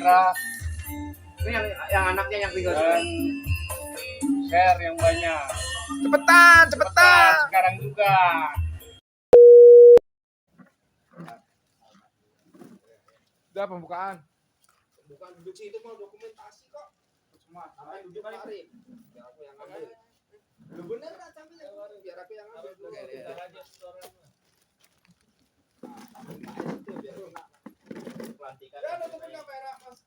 kamera. Ini yang anaknya yang tinggal Dan share yang banyak. Cepetan. Sekarang juga. Udah pembukaan. bukan duduk sih, itu mau dokumentasi kok Semua. sampai duduk kemarin biar aku yang ambil. Lu bener kan sambil biar aku yang ambil dulu. Kita aja setoran. Itu biar kena pelantikan. Ya tutup kamera Mas.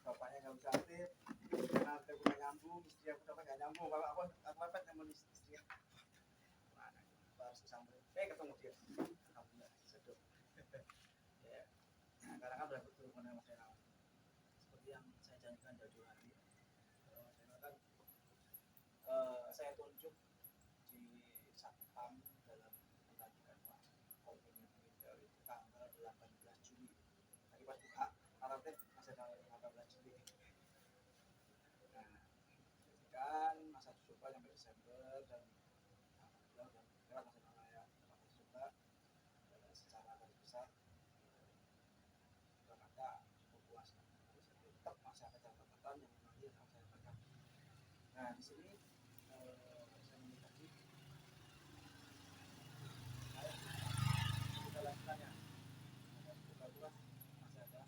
Bapaknya nggak bisa aktif, karena aku nggak nyambung, istri aku dapat nggak nyambung, kalau aku mepet nyambung istri. Mana? Harus disambung. Ketemu dia. Alhamdulillah, sedih. Ya, karena kan berarti turun mana Mas Herawan. Seperti yang saya janjikan jauh hari. Mas Herawan kan saya tunjuk di Satpam dalam pelantikan Pak Komjen dari tanggal 18 Juli. Tadi pas buka alamatnya masih tanggal 18 Juli. Nah, kan masa coba sampai Desember dan alhamdulillah dan lewat masa ya masa coba secara garis besar Jakarta cukup puas. Tetap masih ada catatan yang nanti akan saya sampaikan. Nah, di sini saya mendekati kita lanjutannya. Buka-buka masih ada.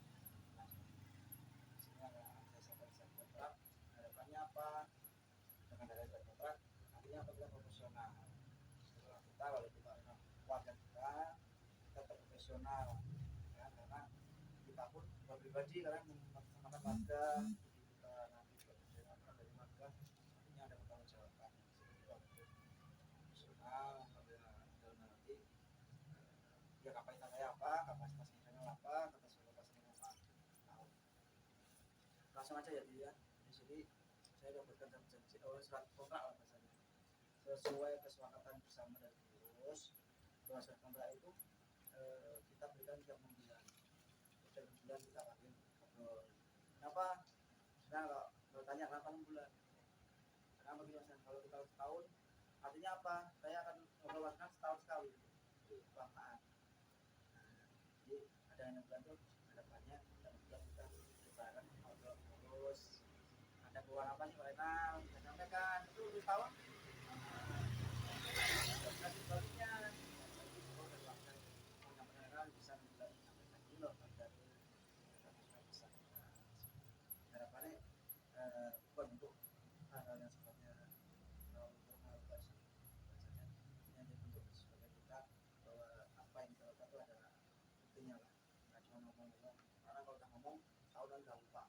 Sini ada saya kontrak. Harapannya apa? Dengan ada kontrak, artinya apa? Kita profesional. Setelah kita, kalau kita warga kita profesional, ya, karena kita pun pribadi karena menggunakan warga, kita nanti profesional dari warga, artinya ada pertanggungjawaban. Profesional, dalam nanti ya kapasitas saya apa, kapasitas internal apa, kapasitas apa. Langsung aja ya dia. Di sini saya dapatkan janji surat kontrak lah bahasanya. Sesuai kesepakatan bersama dari pengurus, bahwa surat kontrak itu kita berikan 3 bulan. 3 bulan kita pakai ngobrol. Kenapa? Nah, kalau tanya kenapa 6 bulan? Kenapa gitu Mas? Kalau kita setahun, artinya apa? Saya akan ngobrol setahun sekali. Kelamaan. Jadi ada 6 bulan tuh harapannya 6 bulan kita lebaran ngobrol terus. Ada keluar apa sih Pak Renal? Bisa sampaikan itu di tahun. Kasih baliknya. Bisa menyampaikan dulu dari harapannya bukan untuk hal-hal yang sifatnya yang dibentuk sebagai kita bahwa apa yang kita lakukan itu ada buktinya lah, nggak cuma ngomong-ngomong, karena kalau udah ngomong tahunan udah lupa.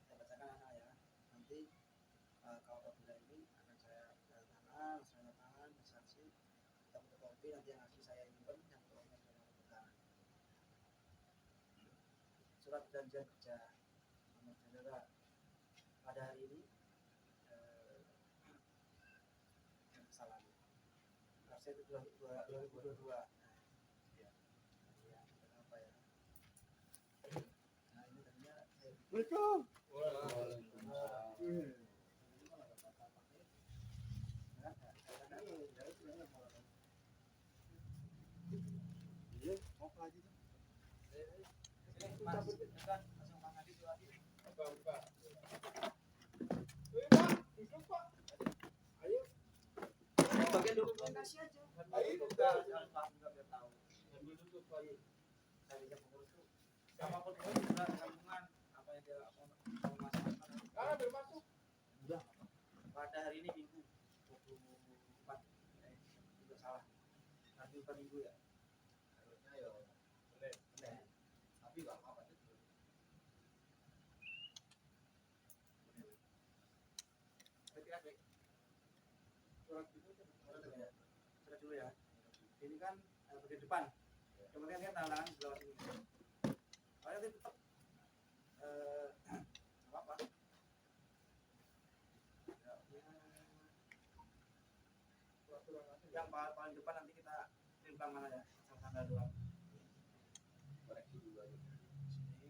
Saya bacakan anak ya, nanti kalau apabila ini akan saya tanda tangan, saksi, kita fotokopi, nanti yang ngasih saya nyimpen, yang fotokopi saya pegang. Surat perjanjian kerja sama saudara pada hari ini yang kesalahan harusnya itu 2022. Apa ya? Nah ini tadinya Assalamualaikum. Iya, mau lagi tuh. Mas, kan langsung Mas Adi lagi. Buka. Ayo. Bagian dokumentasi aja. Ayo kita biar tahu. Sambil duduk lagi. Saya lihat pengurus tuh. Apapun itu juga sambungan apa yang dia mau masukkan. Belum masuk. Udah. Pada hari ini Minggu 24. Juga salah. Nanti 4 minggu ya. Harusnya ya benar. Tapi enggak apa-apa itu. Surat dulu ya. Ini kan bagian depan. Kemudian kan tangan di bawah sini. Kalau nanti tetap apa? Yang paling depan nanti kita timbang mana ya? Tanggal 2. Koreksi dulu aja. Sini.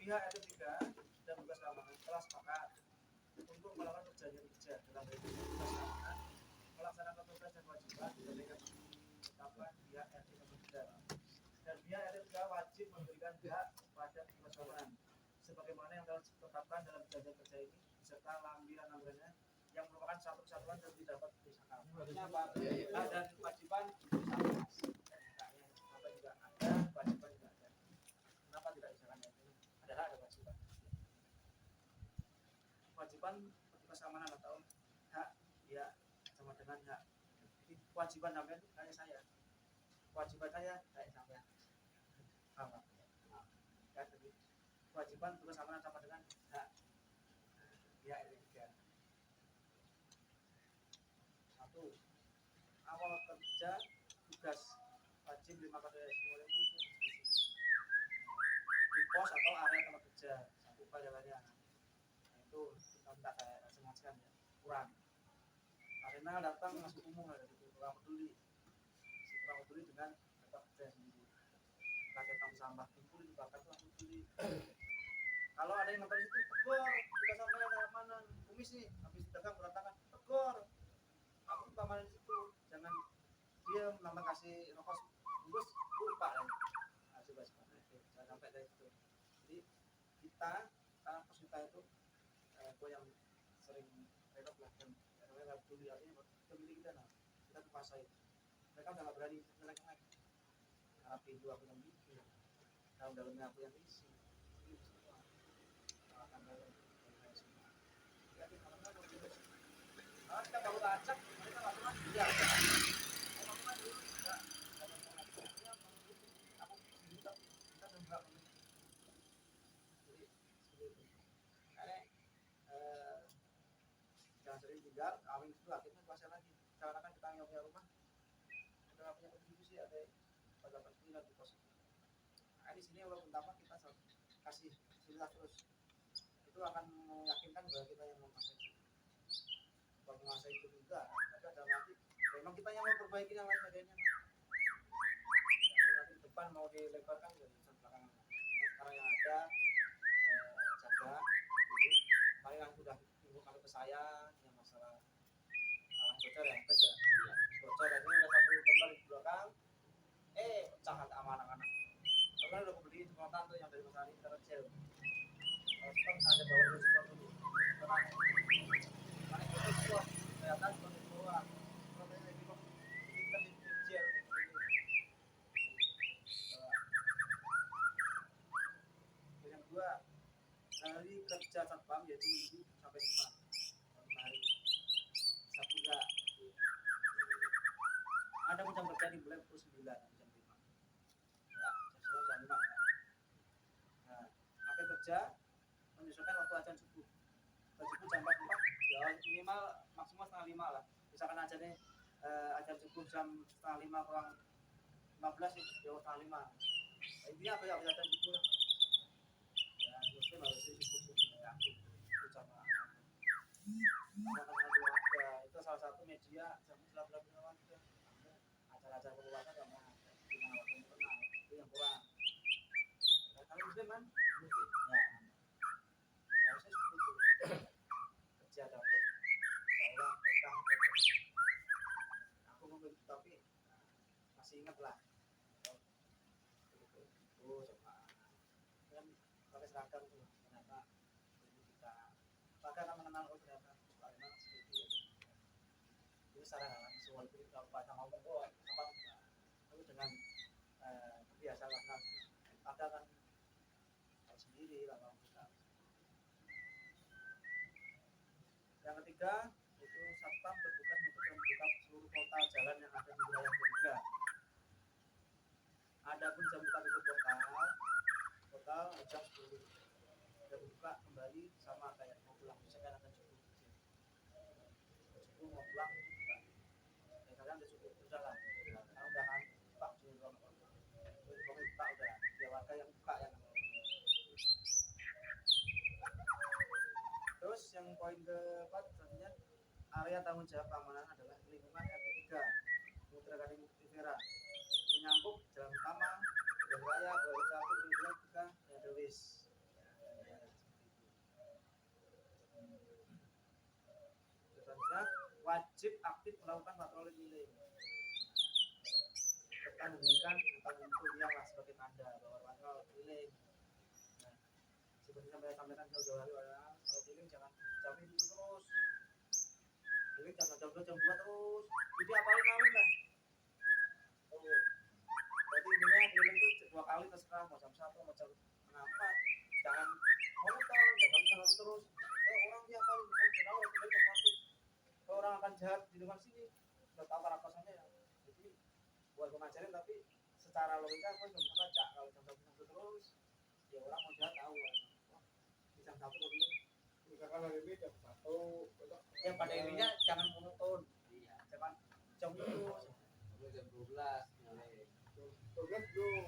pihak RT 3 dan tugas keamanan telah sepakat untuk melakukan perjanjian kerja dalam revisi tugas keamanan, melaksanakan tugas dan kewajiban diberikan tetapkan pihak RT 3 dan pihak RT 3 wajib memberikan hak pada tugas keamanan sebagaimana yang telah ditetapkan dalam perjanjian kerja ini beserta lampiran-lampirannya yang merupakan satu kesatuan dan tidak dapat dipisahkan. Artinya apa? Hak dan kewajiban sama. Haknya apa juga ada, kewajiban juga ada. Kenapa tidak disahkan? Ada hak, ada kewajiban. Kewajiban petugas keamanan atau hak ya sama dengan hak. Jadi kewajiban sampean kayak saya. Kewajiban saya kayak sampean. Apa? Ya, jadi kewajiban petugas keamanan sama dengan hak. Ya, ini tiga. Satu, awal kerja tugas wajib 5 kali mulai itu di pos atau area tempat kerja. Satu jalannya. Itu kita minta saya sengajakan ya kurang karena datang masuk umum ada di kurang peduli dengan tempat kerja sendiri pakai tong sampah kumpul dibakar langsung peduli. Kalau ada yang nonton itu tegor kita sampai ada mana kumis nih habis dagang berantakan tegor aku keamanan di situ jangan dia lama kasih rokok bungkus lupa ya coba jangan sampai dari situ. Jadi kita karena pos kita itu gue yang sering renov lah dan namanya nggak peduli artinya pemilik kita nah kita kuasai mereka udah nggak berani mereka lagi karena video aku yang bikin dalam-dalamnya aku yang isi ini semua akan dalam semua ya kita kalau kita baru acak mereka nggak pernah iya kalau kan dulu ya aku kita nggak jangan sering tinggal kawin itu akhirnya kuasa lagi karena kan kita yang punya rumah kita nggak punya kontribusi ada pada pentingnya di pos nah di sini walaupun tamat kita kasih cerita terus itu akan meyakinkan bahwa kita yang menguasai itu juga tapi ada mati memang kita yang mau perbaiki yang lain sebagainya nanti depan mau dilebarkan dari urusan belakangan sekarang yang ada jaga paling yang sudah kalau ke saya yang masalah bocor ya bocor ini udah satu lembar di belakang pecah sama anak-anak karena udah beli semprotan tuh yang dari masalah ini terkecil kalau ada bawa dulu semprot dulu karena itu semua kelihatan seperti keluar semprotnya jadi kok kita dikecil yang kedua dari kerja satpam yaitu minggu sampai Jumat hari Sabtu enggak ada jam kerja dimulai pukul 9 jam 5 ya, jam 5 nah akhir kerja menyesuaikan waktu azan subuh jam 4 ya minimal maksimal setengah 5 lah misalkan azannya azan subuh jam setengah 5 kurang 15 ya setengah 5 nah, intinya apa ya azan subuh lah dan muslim harus subuh ya aku sama itu salah satu media sama selebgram juga acara-acara keluarga sama gimana waktu kenal itu yang kurang nah, kalian muslim kan ya harusnya seperti itu kerja dapat insyaallah berkah aku mau tapi masih ingat lah itu sama kan pakai seragam tuh ternyata kita bahkan kan mengenal ternyata memang seperti itu itu secara langsung walaupun kita baca ngomong apa tapi dengan kebiasaan ada kan sendiri lah kita. Yang ketiga itu satpam bertugas untuk membuka seluruh kota jalan yang ada di wilayah ketiga. Adapun jam buka tutup total jam 10 dan buka kembali sama kayak mau pulang misalkan akan cukup mau pulang ya kalian udah cukup udah lah karena udah kan pak jadi buka udah dia warga yang buka yang terus yang poin keempat selanjutnya area tanggung jawab keamanan adalah lingkungan RT 3 Putra Kadin Tivera menyambung jalan utama jalan raya Baru 1 Baru 2 3 dan Dewis wajib aktif melakukan patroli keliling serta memberikan atau yang lah sebagai tanda bahwa patroli keliling. Nah, seperti saya sampaikan jauh-jauh hari kalau keliling jangan jamnya itu terus, keliling jam 2 terus, jadi apalagi malam lah. Oh, jadi intinya keliling itu 2 kali terserah mau jam 1 mau jam 4, jangan monoton, jangan jalan terus. Orang tiap hari kenal keliling jam 1, orang akan jahat di depan sini udah tahu karakternya ya. Jadi buat ngajarin tapi secara logika aku nggak bisa baca kalau jam 1 terus ya orang mau jahat tahu kan. Di jam 1 dulu Misalkan hari ini jam 1, besok ya pada intinya jangan monoton, jangan jam itu Jam 12. 12 belum.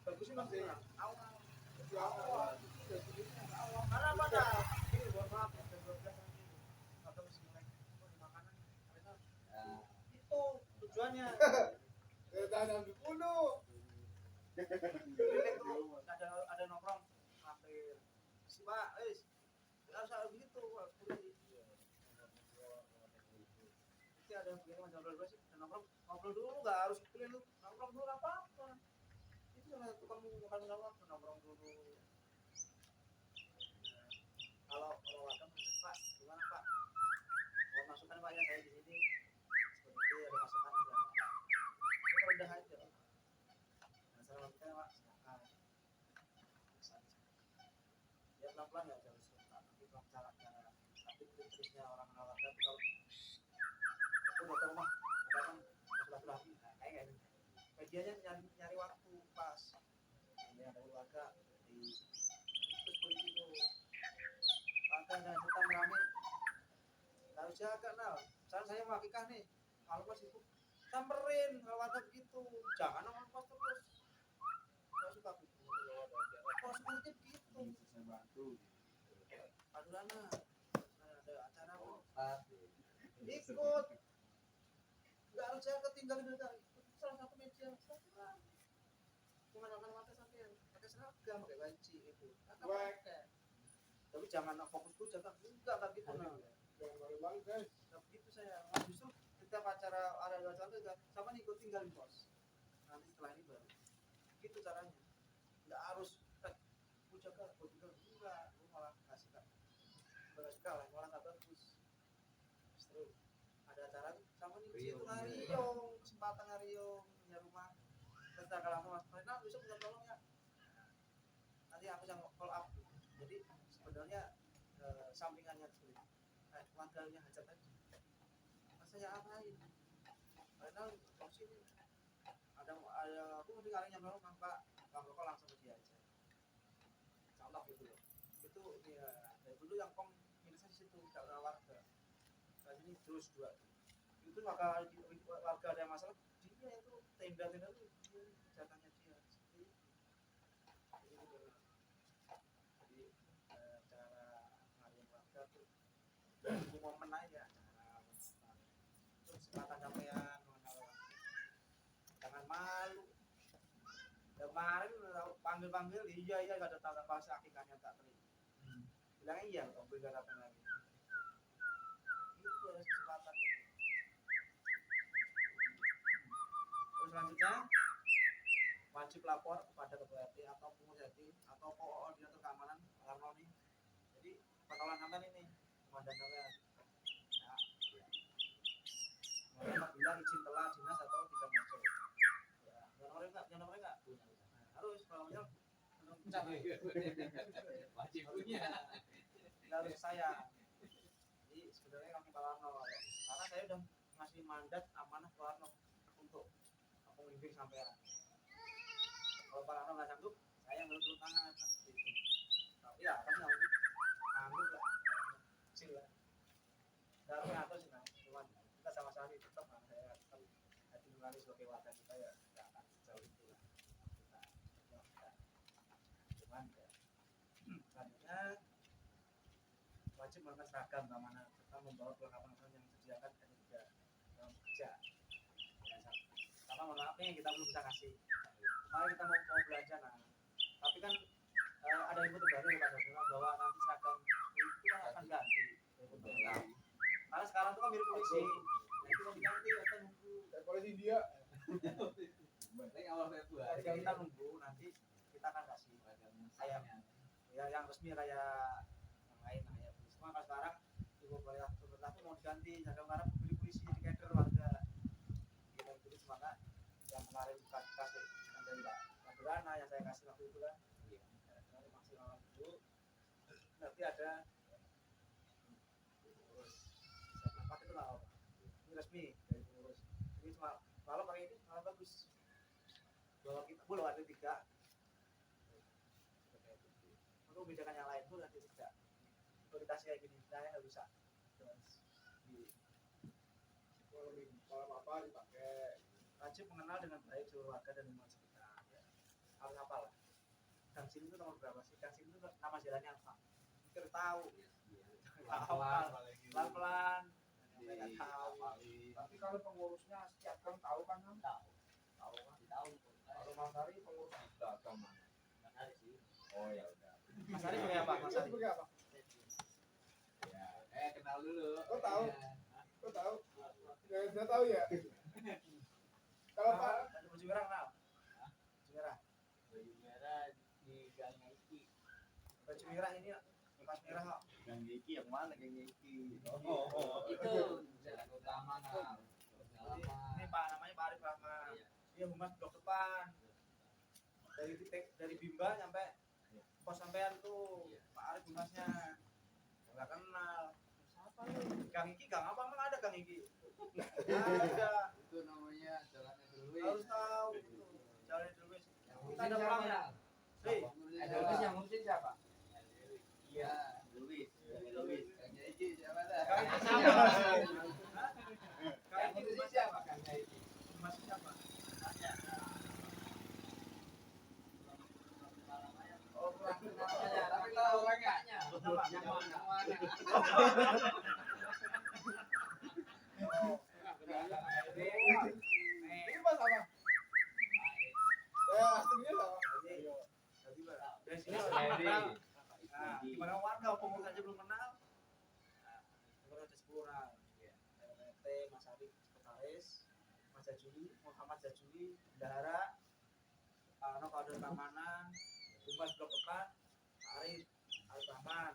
bagusnya masih awal Awal. karena pada ini mohon maaf ya jam 12 nanti atau mesti mulai makanan itu tujuannya Saya tanya dulu. keliling tuh ada nongkrong hampir si pak harus begitu nanti ada begini macam ngobrol sih nongkrong ngobrol dulu nggak harus keliling nongkrong dulu apa itu yang tukang makan nongkrong nongkrong dulu. Kalau warga pak gimana pak mau masukan pak ya saya di sini seperti itu ada masukan gimana pak ini rendah aja nah salah kita pak silakan ya pelan-pelan ya harus nanti cara tapi terusnya orang kenal warga itu kalau aku udah ke rumah ada kan silaturahmi nah kayak gitu medianya nyari waktu pas ini ada warga di itu seperti itu warga dan tetap rame harus jaga nah misalnya saya mau akikah nih kalau pas itu samperin kalau warga begitu jangan nongol pas terus saya suka begitu kalau seperti begitu Saya bantu. adulana ada acara ikut nggak harus jaga tinggalin dulu ikut salah satu media mengandalkan mata sampai pakai seragam pakai banci itu pakai tapi jangan fokus tuh jaga enggak gitu nah Jangan malu-malu guys. nah, begitu saya justru setiap acara ada acara sama nih ikut tinggalin bos nanti setelah ini baru gitu caranya nggak harus aku jaga aku tinggal enggak lu malah kasih kak lah malah nggak bagus justru ada acara sama nih itu ngariung kesempatan ngariung punya rumah kita kalau langsung mas Renal besok bisa tolong ya nanti aku yang call up jadi sebenarnya sampingannya seperti warganya hajat tadi mas saya apain Renal kalau sini ada aku nanti kalinya rumah pak kalau kok langsung ke dia aja contoh gitu loh itu ya dari dulu yang kom minusnya di situ tidak ada warga nah ini terus dua itu warga ada masalah dia itu tenda-tenda itu jatahnya dia jadi cara ngariung warga tuh momen aja terus kesempatan sampean jangan malu kemarin panggil iya gak ada tanda pas akikahnya tak terima bilang iya kok gak datang lagi itu ada kesempatan terus selanjutnya wajib lapor kepada ketua RT atau pengurus RT atau koordinator keamanan harmoni jadi pertolongan sampean ini komandan sampean ya apabila izin telah dinas atau tidak masuk ya nomornya enggak harus kalau misal Wajib punya. harus saya jadi sebenarnya kami Pak Warno karena saya udah ngasih mandat amanah Pak Warno untuk membimbing sampean kalau Pak Warno nggak sanggup saya yang turun tangan gitu. Tapi ya kan harus sanggup lah sila harus ngatur sih nah cuman kita sama-sama tetap saya tetap hati nurani sebagai warga kita ya nggak akan sejauh itu lah cuman ya selanjutnya wajib menggunakan seragam keamanan serta membawa perlengkapan yang disediakan ketika dalam bekerja. Sama mohon maaf nih kita belum bisa kasih. Kemarin kita mau belanja nah, tapi kan ada info terbaru ya Pak Darsono bahwa nanti seragam itu akan ganti. Nah, polisi. Nah, itu mau diganti atau nunggu? Kayak polisi India. Penting awal Februari. Ketika kita nunggu nanti kita akan kasih kayak ya yang resmi kayak yang lain kayak polisi. Cuma kalau sekarang ibu pemerintah tuh mau diganti. Sekarang beli polisi di kader warga. Kita beli semangat yang kemarin kasih yang dari Pak Madrana yang saya kasih waktu itu kan. Nanti maksimal dulu. Nanti ada pengurus. Saya pakai itu nggak apa. Ini resmi dari pengurus. Ini cuma kalau pakai ini malah bagus. Bahwa kita boleh ada 3 untuk membedakan yang lain pun ada 3 otoritas kayak gini saya nggak bisa Kalau apa dipakai. wajib mengenal dengan baik seluruh warga dan lingkungan sekitar ya. Harus hafal lah gang sini itu nomor berapa sih, gang sini itu nama jalannya apa kita tahu pelan-pelan nggak tahu. Tapi kalau pengurusnya setiap gang tahu kan? Tahu masih tahu. Kalau Mas Ari pengurus Belakang mana? Menarik sih. Oh ya udah. Mas Ari pakai apa Mas Ari? sebagai apa? Ya. Kenal dulu. Oh, tahu. Iya. Kau tahu? Ya, saya tahu ya. Kalau Pak Ada baju merah kenal? Baju merah. Baju merah di Gang Iki. Baju merah ini pas merah kok. Gang Iki yang mana Gang Iki? Itu jalan utama nah. Ini Pak namanya Pak Arif Rahman. Dia humas blok depan. Dari Bimba sampai pos sampean tuh Pak Arif humasnya. Enggak kenal. Siapa lu? Gang Iki, gang apa emang ada Gang Iki? Ada. Itu namanya jalannya dulu. Harus tahu itu. Jalan dulu. Kita ada siapa? pelanggan. Hei, Ada Luis yang ngurusin siapa? Iya, Luis. Luis. Gang Iki siapa dah? Gang Iki siapa? Gang Gang Iki Iki humas siapa? siapa? Gang Iki. Humas siapa? Oh, kurang kenal aja, tapi tahu orangnya. Siapa? Yang mana? Yang mana? ini Mas apa? Ya aslinya sama. Dari sini orang kenal. Nah, gimana warga pengurus aja belum kenal? Nah, pengurus ada 10 orang. RT, Mas Arif, Sekretaris, Mas Jajuli, Muhammad Jajuli, Bendahara, Pak Ano, Kader Keamanan, Humas Blok Depan, Pak Arif, Arif Rahman,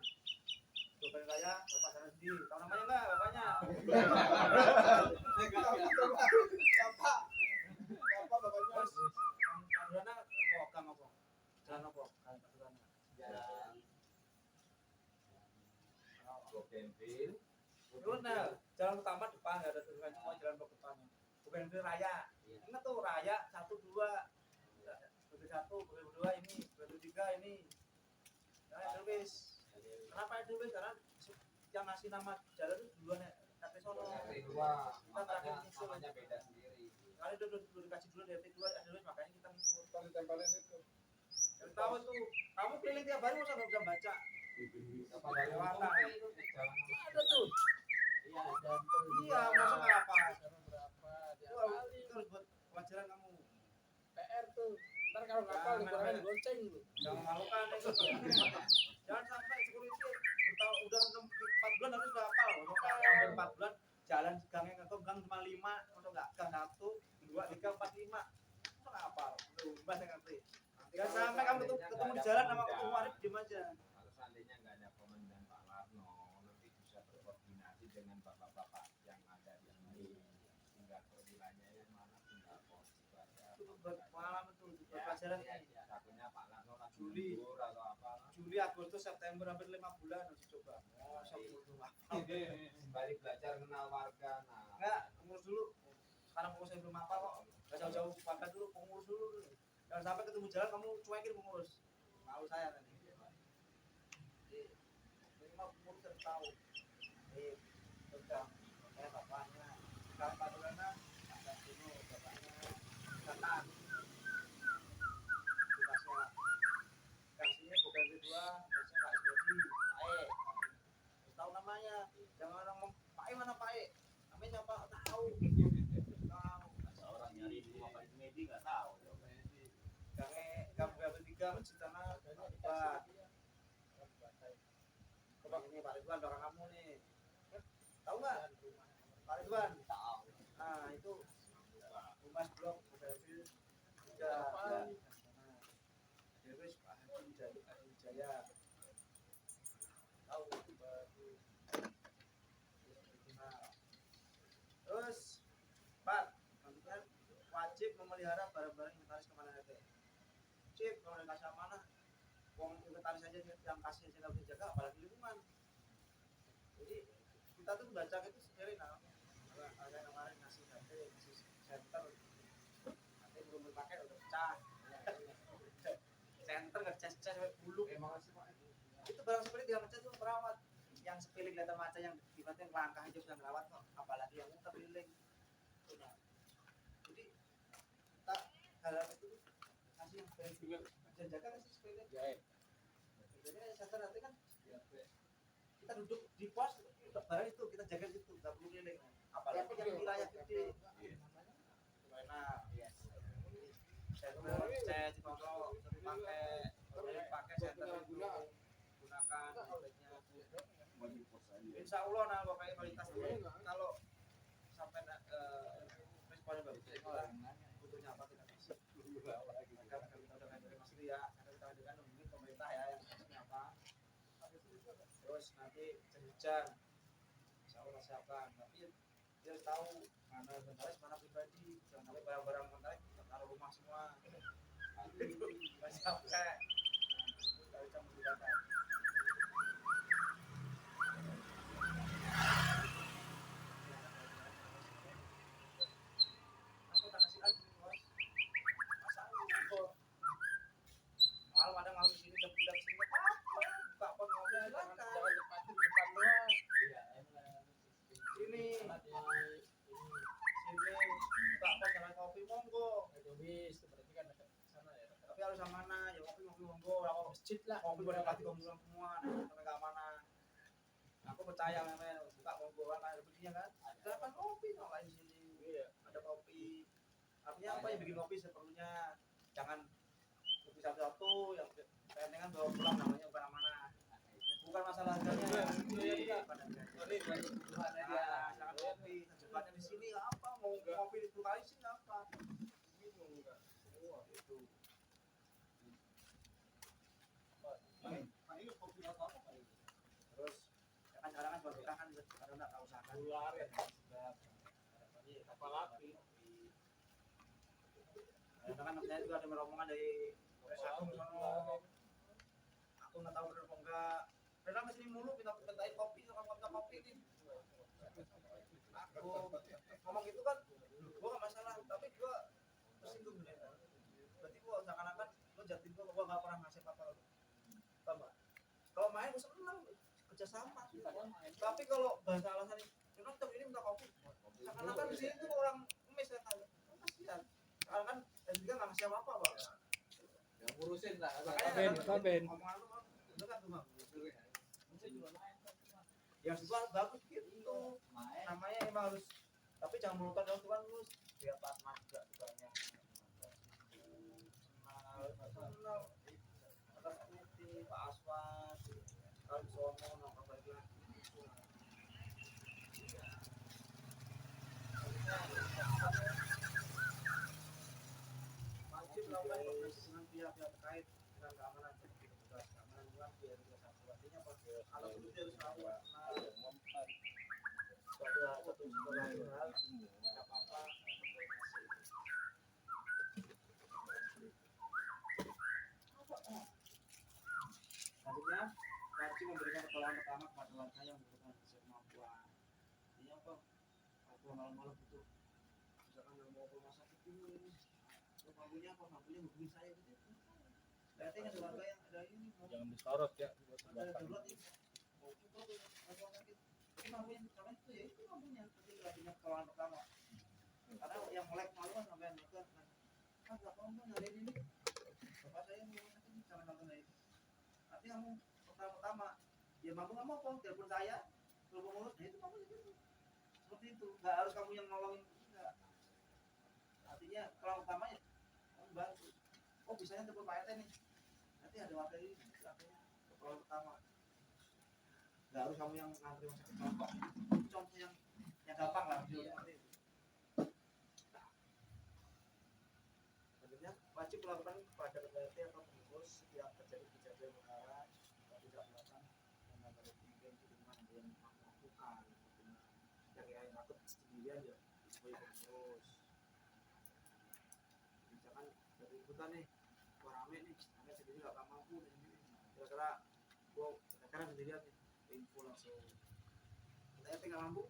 Dokter Raya, Bapak Sanadi. Tahu namanya enggak bapaknya? Siapa? Siapa bapaknya? Terus, Kadurana apa? Gang apa? Jalan apa? Gang Kadurana. Jalan Bougainville. Benar, jalan utama depan nggak ada tulisan semua jalan blok depannya. Bukan itu raya. Ingat tuh raya 1 2. Begitu 1, begitu 2 ini, begitu 3 ini. Nah, tulis. Kenapa itu tulis? Karena yang ngasih nama jalan itu duluan ya. RT sono. RT 2. Kita terakhir Makanya nyusul. namanya beda sendiri. Kali itu dulu dikasih dulu dari RT 2 ada tulis makanya kita ngikut. Kalau ditempelin itu. Dan tahu itu, kamu keliling tiap hari masa nggak bisa baca? Apa dari Lewatan. itu jalan Ada tuh. Iya, dan Iya, masa nggak apa? Berapa? Itu harus buat pelajaran kamu. PR tuh. Ntar kalau ngapal dikurangin gonceng lu. Jangan malukan itu. Jangan sampai security bertahu udah 4 bulan harus udah hafal. Udah 4 bulan jalan gangnya nggak gang cuma 5, untuk nggak gang 1, 2, 3, 4, 5. Itu nggak hafal. Tuh, bahasa ngerti. Jangan sampai kamu ketemu di jalan sama ketemu Arif diem aja. Kalau seandainya nggak ada komandan Pak Larno, nanti bisa berkoordinasi dengan bapak-bapak yang ada yang lain. Tinggal perwilayahnya mana tinggal pos Itu berpengalaman tuh pelajaran ini. Takutnya Pak Larno lagi Juli. libur atau apa? Juli, Agustus, September hampir 5 bulan harus coba. Oh, sok dulu. Kembali belajar kenal warga. Nah, Enggak, pengurus dulu. Sekarang pengurus saya belum apa kok. Gak jauh-jauh warga dulu, pengurus dulu. Jangan sampai ketemu jalan kamu cuekin pengurus. Malu saya nanti. Jadi, minimal pengurus harus tahu. Pegang, saya bapaknya. Sekarang Pak Durana, Pak Dino, bapaknya. Katan. Tugasnya. Kasihnya bukan kedua, tugasnya Pak Jody, Pak E. Harus tahu namanya. Jangan orang ngomong, Pak E mana Pak E? Namanya siapa? Tahu. Tahu. seorang nyari di rumah Pak Medi nggak tahu. Gang tiga masjid sana Pak. Coba ini Pak Ridwan orang kamu nih. Tahu nggak? Pak Tuan. Nah itu Humas Blok mobil 3 ya. Deris Pak Haji Wijaya tahu baru. Terus Pak, kan wajib memelihara barang-barang inventaris keamanan RT. Wajib kalau dikasih amanah, uang inventaris saja yang kasih saya bisa jaga, apalagi lingkungan. Jadi kita tuh baca itu sendiri nah. Ada kemarin ngasih HP, ngasih center, nanti belum dipakai udah pecah. Center ngecas-cas bulu. Itu barang seperti dia ngecas itu perawat. Yang sepele kelihatan macam yang tiba-tiba langkah aja sudah merawat kok, apalagi yang muka keliling. Nah, jadi kita hal itu kasih yang sepele dan jaga kasih sepele. Jadi center nanti kan kita duduk di pos barang itu kita jaga situ, nggak perlu keliling. Apalagi yang wilayah gede. Nah, saya dikontrol pakai center itu gunakan Insya Allah nah pokoknya kualitas itu kalau sampai responnya bagus butuhnya apa kita kasih agar kita udah dari Mas ya agar kita dengan mungkin pemerintah ya yang maksudnya apa terus nanti hujan Insya Allah siapkan tapi dia harus tahu mana inventaris mana pribadi jangan sampai barang-barang inventaris taruh rumah semua nggak sampai nggak bisa menggunakan aku tak kasih lagi bos malam ada malam di sini jam 3 sini buka pon ngopi silakan Jangan depan doang. sini buka pon jalan kopi monggo Bis, berarti kan dekat sana ya. tapi harus yang mana ya kopi monggo aku Masjid lah. kopi pada pati kumpulan semua sampai ke mana aku percaya memang buka monggo kan ada begini kan silakan kopi kok kayak di sini ada kopi artinya apa yang bikin kopi seperlunya jangan kopi satu-satu yang pengen bawa pulang namanya bukan amanah bukan masalah harganya ya pada jangan kopi terjebaknya di sini apa mau kopi di kali sih apa bingung enggak itu Ini kopi apa Pak? terus kan sekarang kan kita kan karena nggak tahu usaha Luar ya. Apalagi kan saya juga ada rombongan dari Polres Agung sono aku nggak tahu benar apa enggak pernah kesini mulu mintain kopi sama minta kopi ini aku ngomong gitu kan gua nggak masalah tapi gua tersinggung nih berarti gua seakan-akan lo jatin gua nggak pernah ngasih apa-apa lo paham nggak kalau main gua seneng kerjasama tapi kalau bahasa alasan ini tetap ini minta kopi seakan-akan di sini tuh orang ngemis ya kan kasihan sekarang kan juga nggak ngasih apa-apa bang yang ngurusin lah. Kaben. Omongan lu kan bener kan tuh bang yang sebuah bagus gitu namanya emang harus tapi jangan melupakan kalau tuan lu dia pas mas juga banyak kenal atas putih Pak Aswan kalau sono nongkrong balik lagi wajib melakukan koordinasi dengan pihak-pihak terkait dengan keamanan seperti petugas keamanan lingkungan biar tidak satu artinya apa kalau itu harus tahu satu hal tidak apa-apa selanjutnya wajib memberikan pertolongan pertama kepada warga yang membutuhkan kemampuan ini apa kalau malam-malam itu misalkan mau ke rumah sakit ini mampunya apa mampunya hubungi saya gitu berarti ada warga yang ada ini mau Jangan disorot ya. ada darurat ini mau coba tuh rumah sakit itu mampunya karena itu ya itu mampunya tapi artinya pertolongan pertama karena yang melek malu kan sampai mereka kan nggak mampu nyari ini bapak saya mau sakit jangan nonton ini nanti kamu pertama ya mampu nggak mau kok telepon saya telepon ngurus ya itu mampu gitu seperti itu nggak harus kamu yang nolongin enggak artinya kalau utamanya kamu bantu oh bisanya telepon Pak RT nih nanti ada warga ini artinya pertolongan pertama nggak harus kamu yang ngantri masuk contoh yang gampang lah video lakukan kepada PLT atau pengurus setiap terjadi kejadian perkara yang tidak melakukan dan dari kemudian di rumah yang melakukan yang takut sendirian ya sebagai pengurus. Misalkan dari ikutan nih, wah rame nih, anda sendiri nggak mampu dan ini kira-kira gua kira-kira sendirian nih, info langsung. Kita nggak mampu,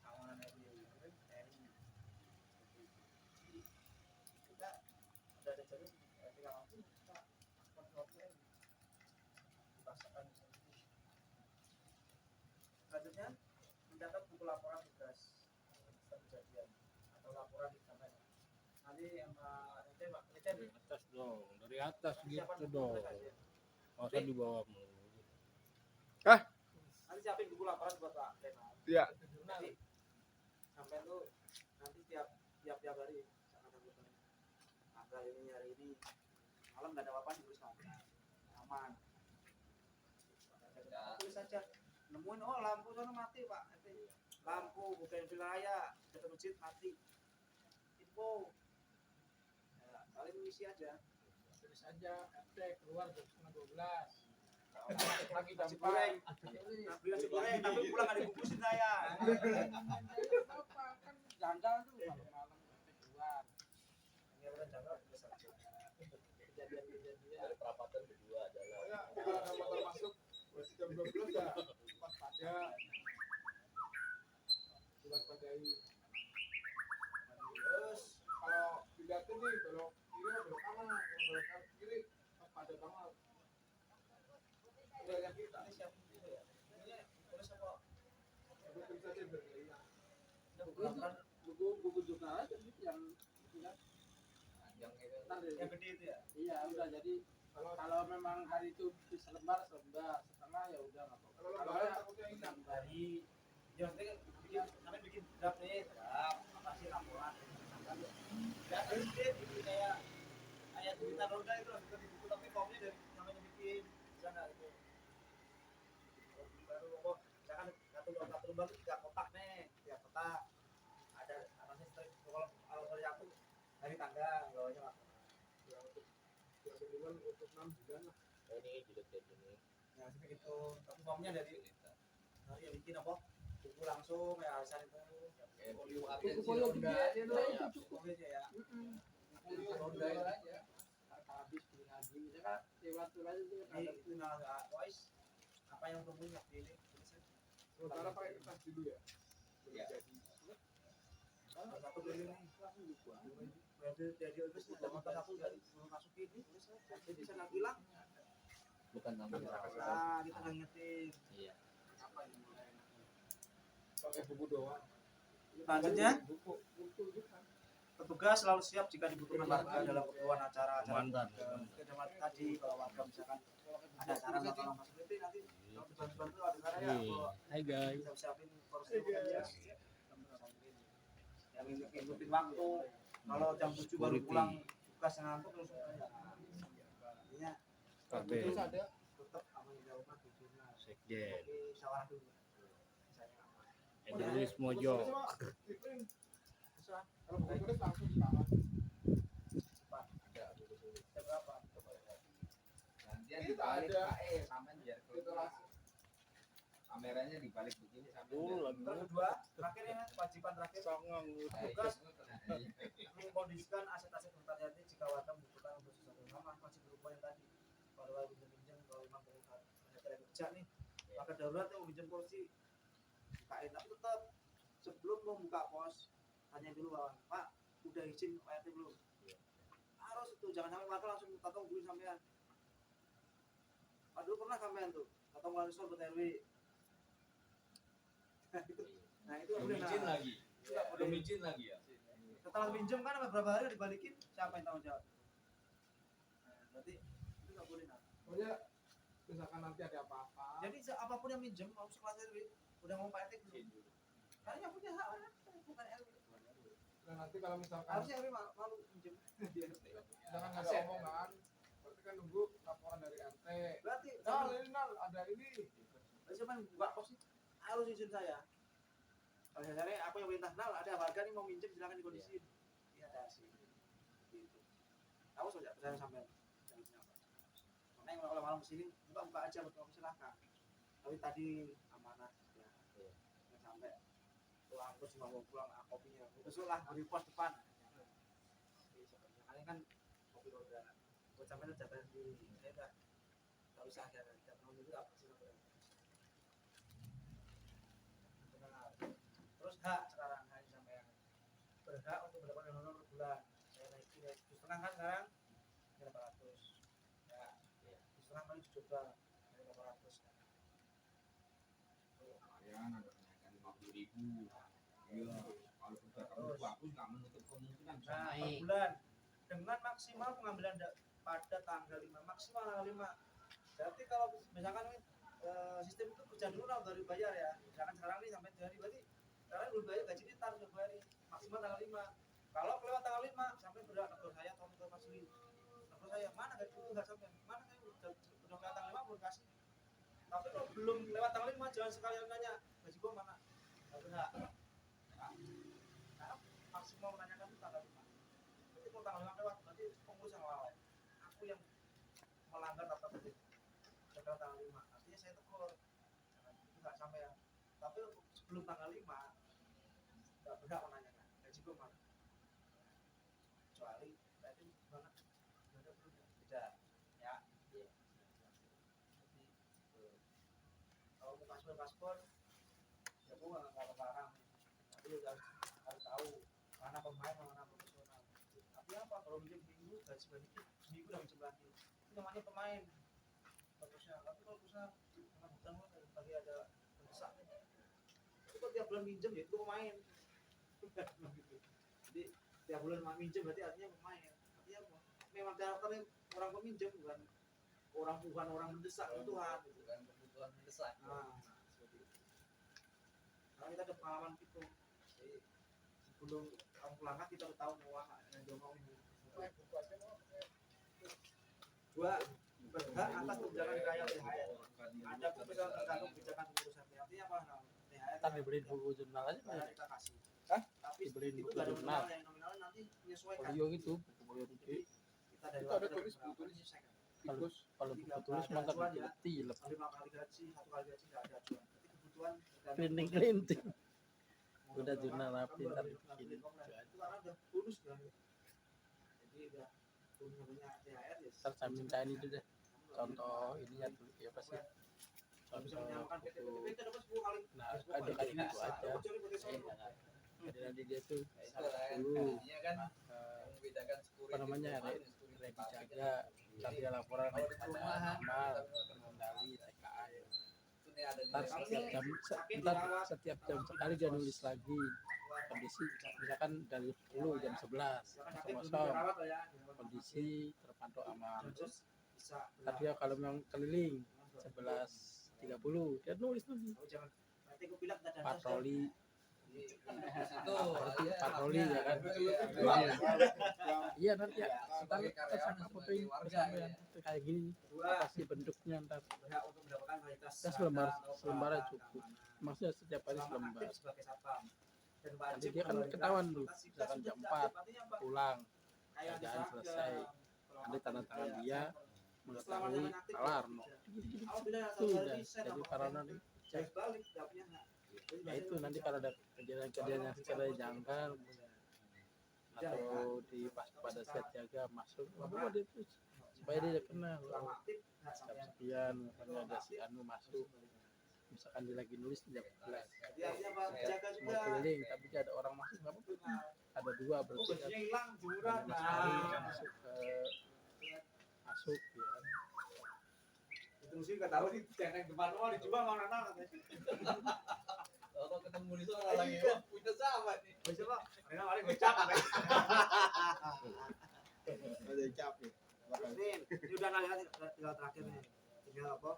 kawanan RW kita udah ada jalur tidak mampu kita kontrolnya dipaksakan selanjutnya mencatat buku laporan tugas kejadian atau laporan di sana nanti yang nanti pak Atas dong, dari atas siapkan gitu buku dong. mereka aja. Masa di bawah mulu. Nanti siapin buku laporan buat pak Lena. Iya. Nanti sampai tuh nanti tiap hari sangat terbuka tanggal ini hari ini malam nggak ada apa-apa tulis aman tulis saja nemuin oh lampu sana mati pak lampu bukan wilayah dekat masjid mati info ya, kalian mengisi aja Tulis aja RT keluar jam 11:30. pagi jam goreng nasi goreng tapi pulang ada dibungkusin saya Kan janggal tuh malam-malam RT keluar. ini udah jaga tulis saja Kejadian-kejadian. Dari perapatan kedua adalah Pokoknya kalau ada motor masuk berarti jam 12 ya waspada. Diwaspadai. Terus kalau dilihatin nih belok kiri atau belok kanan, kalau belok kiri waspada banget. Udah yang kita ini siap itu ya ini tulis apa itu bisa aja berlian. Buku jurnal aja sih yang yang itu ntar deh. yang gede itu ya Iya udah jadi kalau memang hari itu bisa lembar setengah ya udah nggak apa-apa. Kalau Kalau lebaran ya takutnya hilang. dari ya maksudnya bikin kami bikin draft nih draft apa sih laporan nggak ada sedikit gitu kayak cerita roda itu lah bukan di buku tapi formnya dari namanya bikin sana itu baru kok misalkan satu lembar itu 3 kotak nih 3 kotak ada atasnya kalau satu dari tangga bawahnya lah Ya untuk ya minimal untuk 6 bulan lah. ini didetek ini ya seperti itu tapi formnya dari yang bikin apa buku langsung ya arisan itu folio buku folio gede itu cukup. buku aja ya Folio ronda aja. Habis beli lagi. Misalkan lewat tuh aja tuh ini itu nggak voice apa yang temuin waktu ini Sementara pakai kertas dulu ya. Belum Ya. jadi. satu beli nih berarti dari itu sudah motor satu dari belum masuk ini jadi saya nggak bilang bukan namanya nah kita nggak ngetik iya apa yang mulai Pakai buku doang. selanjutnya Buku juga. petugas selalu siap jika dibutuhkan warga dalam keperluan acara Komandan. kedemat tadi kalau warga misalkan ada acara bakal masuk nanti kalau dibantu ada acara ya Hai guys. bisa siapin porsi aja yang ngikutin waktu kalau jam 7 baru pulang tugas ngantuk terus artinya KB. terus ada tetap sama yang rumah di jurnal Sekjen. oke sawah dulu misalnya apa Edris Mojo. susah Kalau buku tulis langsung di tangan. cepat jam berapa nantian Kita dibalik ada. sama biar Itu langsung. kameranya dibalik begini sampai Lagi. terus kedua terakhir ini kewajiban terakhir Sangang. tugas mengkondisikan aset-aset hutan hati jika warga membutuhkan untuk sesuatu nama masih berupa yang tadi kalau pinjam kalau memang ada kerja nih maka darurat yang pinjam kursi bukain tapi tetap sebelum membuka pos tanya dulu pak udah izin Pak RT belum harus itu jangan sampai warga langsung tatong dulu sampean pak dulu pernah sampean tuh tatong langsung buat RW nah itu belum udah izin lagi Nggak boleh. belum izin lagi ya setelah pinjam kan beberapa hari dibalikin siapa yang tanggung jawab nah, berarti itu nggak boleh nah. Pokoknya misalkan nanti ada apa-apa. Jadi apapun yang minjem mau sekelas RW udah mau Pak RT belum karena yang punya hak bukan RW Nah nanti kalau misalkan harusnya RW malu minjem di RT misalkan ada omongan, berarti kan nunggu laporan dari RT. berarti Nal ini Nal ada ini. cuman buka pos itu harus izin saya kalau saya aku yang perintah nal ada warga nih mau minjem silakan dikondisiin iya ada sih gitu Aku sudah percaya sampai jalurnya apa. Makanya kalau malam kesini buka aja betul silahkan. Tapi tadi amanah ya. Jangan sampai pulang terus cuma mau pulang kopinya. Besok lah beri pos depan. Jadi sebenarnya kalian kan kopi roda. Buat sampai jatah sendiri. Saya tak usah ada jatah itu apa sih sebenarnya. Benar. Terus hak sekarang hak sampai berhak untuk mendapatkan honor per bulan. Saya naikin ya 7,5 kan sekarang 800 ya 7,5 kali dicoba dari 800 kan. Kalian ada kenaikan 50.000. Iya, kalau sudah kamu bagus nggak menutup kemungkinan bisa Nah, per naik. bulan dengan maksimal pengambilan pada tanggal 5 maksimal tanggal 5. Berarti kalau misalkan sistem itu kerja dulu lah baru bayar ya. Misalkan sekarang nih sampai hari berarti sekarang belum bayar gaji ini tar Februari maksimal tanggal 5. Kalau kelewat tanggal 5 sampai berat negor saya atau negor Mas Lee. Negor saya mana gaji itu enggak sampai. Mana saya udah lewat tanggal 5 belum kasih. Tapi kalau belum lewat tanggal 5 jangan sekalian nanya gaji gua mana. Enggak benar. Nah, maksimal menanyakan itu tanggal 5. Jadi kalau tanggal 5 lewat berarti pengurus yang lalai. Aku yang melanggar tata tertib. Setelah tanggal 5 artinya saya tegur. Itu enggak sampai ya. Tapi sebelum tanggal 5 enggak berhak menanyakan gaji gua mana. Kecuali berarti banget beda beda ya. Jadi kalau mau paspor ya gua nggak larang. Tapi udah harus tahu mana pemain mana profesional. Tapi apa kalau minjem minggu gaji sedikit minggu udah minjem lagi itu namanya pemain profesional. Tapi kalau profesional karena bukan tadi ada mendesak itu kok tiap bulan minjem ya itu pemain. Jadi tiap bulan minjem berarti artinya pemain. Artinya memang karakternya orang peminjam bukan orang mendesak Tuhan gitu. Bukan kebutuhan mendesak. Nah, seperti itu. Karena kita ada pengalaman gitu. Jadi sebelum kamu pelanggan kita udah tahu mau yang diomongin. Dua berhak atas tunjangan kaya THR. Ada keputusan tergantung kebijakan pengurusan. Artinya apa? Nah, THR Ntar dibeliin buku jurnal aja THR Pak. kita kasih. Hah? Tapi Dibeliin itu buku nggak ada jurnal. nominal, yang nominal nanti menyesuaikan. Folio gitu, buku yang Jadi gede. kita dari Itu ada luar tulis, berapa, tulis. menyesuaikan. Kalau kalau buku tulis mantap tilep. 5 kali gaji, 1 kali gaji nggak ada acuan. Jadi kebutuhan Klinting-klinting. Udah jurnal rapi ntar dibikinin. itu karena udah bonus kan. Jadi udah bonus namanya THR ya. Ntar saya mintain itu deh. Contoh ininya dulu ya pasti. Kalau bisa Contoh menyamakan PT buku. PT dapat 10 kali. Nah ada kayak gitu aja. Kecuali PT Solo. Jadi nanti dia tuh Itu kan dulu gajinya kan eh, membedakan security. apa namanya security ada dijaga. Ntar dia laporan Kalau di ada perumahan amal, kita kendali, TKA. itu nih ada Ntar setiap jam sekali dia nulis lagi kondisi misalkan dari 10 jam 11 kosong kondisi terpantau aman. Terus bisa. Tapi ya kalau memang keliling 11.30 dia nulis lagi Jangan. Nanti aku bilang ada patroli itu patroli ya kan. Iya nanti ya ntar sama fotoin kesampaian kayak gini apa sih bentuknya ntar berhak untuk mendapatkan kualitas kita selembar aja cukup maksudnya setiap hari selembar sebagai satpam. Dan nanti dia kan ketahuan tuh misalkan jam 4 pulang kerjaan selesai nanti tanda tangan dia mengetahui alarm itu udah jadi karena nih cek ya itu nanti kalau ada kejadian yang secara janggal atau di pas pada saat jaga masuk apa dia terus supaya dia kenal jam sekian misalnya ada si anu masuk misalkan dia lagi nulis jam 11 mau keliling tapi dia ada orang masuk nggak apa-apa ada dua berarti ada Mas Ari masuk ya itu sih nggak tahu nih jangan depan wah dijual mana katanya. kalau ketemu di sana lagi wah punya sahabat nih Bisa Pak, Rena kali gocap apa? Ada capek. Ini udah nanya tinggal terakhir nih. Tinggal apa?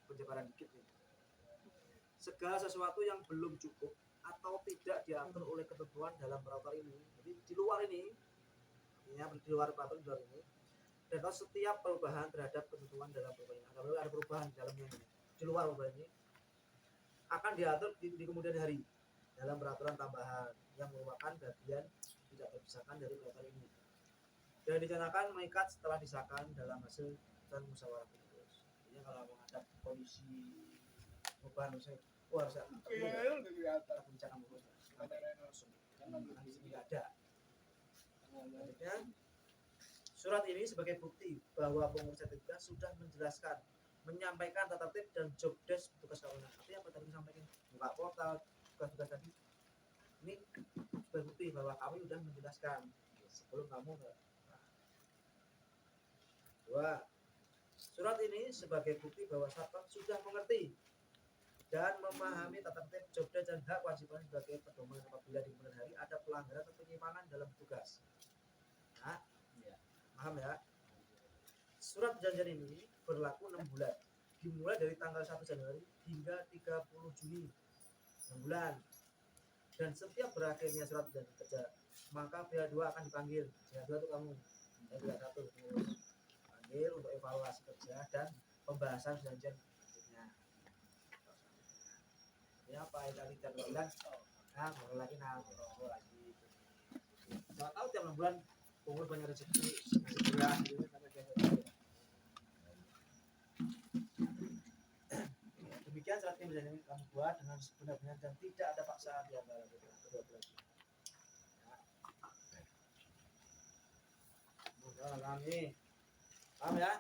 Penjabaran dikit nih. Segala sesuatu yang belum cukup atau tidak diatur oleh ketentuan dalam peraturan ini. Jadi di luar ini, di luar peraturan di luar ini. Dan setiap perubahan terhadap ketentuan dalam perubahan ini, ada perubahan di dalamnya ini. Di luar perubahan ini akan diatur di kemudian hari dalam peraturan tambahan yang merupakan bagian tidak terpisahkan dari peraturan ini. dan direncanakan mengikat setelah disahkan dalam hasil dan musyawarah putus. Jadi kalau menghadap kondisi beban saya harus bincang langsung karena di sini nggak ada. Selanjutnya, surat ini sebagai bukti bahwa pengurus sertifikat sudah menjelaskan, menyampaikan tata tertib dan job desk petugas keamanan. Artinya apa tadi disampaikan? Buka portal, tugas-tugas tadi. Ini sebagai bukti bahwa kami sudah menjelaskan sebelum kamu. Dua, surat ini sebagai bukti bahwa satpam sudah mengerti dan memahami tata tertib job desk dan hak kewajiban sebagai pedoman apabila di kemudian hari ada pelanggaran atau penyimpangan dalam tugas. Nah, paham ya? Surat perjanjian ini berlaku 6 bulan, dimulai dari tanggal 1 Januari hingga 30 Juni, 6 bulan. Dan setiap berakhirnya surat perjanjian kerja, maka pihak 2 akan dipanggil. Pihak 2 itu kamu, pihak 1 panggil untuk evaluasi kerja dan pembahasan perjanjian berikutnya. Ini apa yang tadi tiap bulan? Nah, baru lagi lagi. Nggak tahu tiap 6 bulan pengurus banyak rezeki, segera gitu sampai demikian surat perjanjian ini kamu buat dengan sebenar-benar dan tidak ada paksaan di antara kedua belah. Kami paham ya?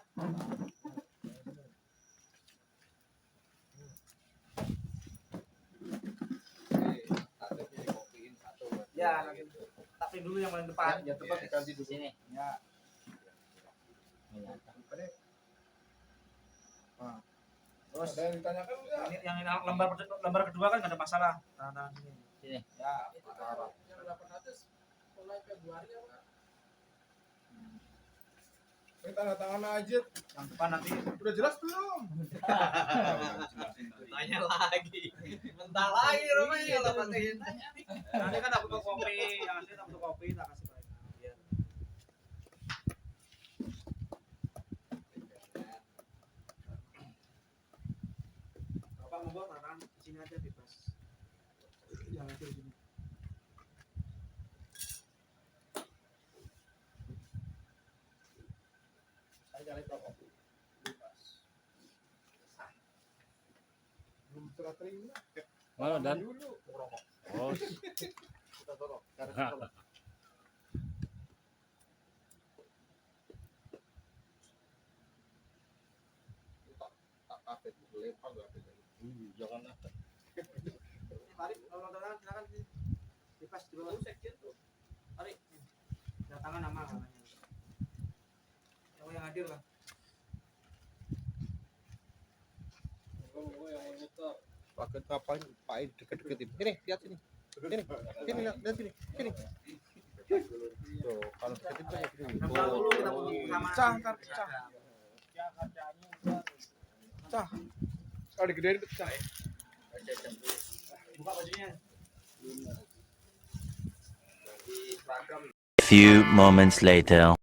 Ya, nanti tapi dulu yang paling depan. Ya tempat diganti dulu. Sini. Ya. Terus Ada yang ditanyakan enggak? yang lembar kedua kan nggak ada masalah. Tangan sini. Sini. Ya. Itu kalau yang 800 mulai Februari apa? Ini tanda tangan aja. Yang depan nanti. Udah jelas belum? Tanya lagi. Bentar lagi rumahnya kalau pakai tanya. Nanti kan aku tuh kopi, yang asli aku tuh kopi tak kasih mereka. Biar. Bapak monggo tangan di sini aja bebas. Jangan di sini. Saya cari toko. Bebas. Belum serah terima. Mana dan? Dulu. Oh, Kita tolong. Cari tolong. Tak kapit, lempar gak kapit. jangan Tarik, kalau tangan silakan sini. Bebas di bawah section tuh. Tarik. Ada tangan nama namanya. Yang hadir lah. Pakai ngapain? Pakai deket-deketin. Ini, lihat sini. Sini, sini, lihat sini. Sini. Tuh, kalau deketin banyak ini. Nempel dulu kita bunyi sama. Pecah, ntar pecah. Pecah. Kalau digedein pecah. Buka bajunya. Few moments later.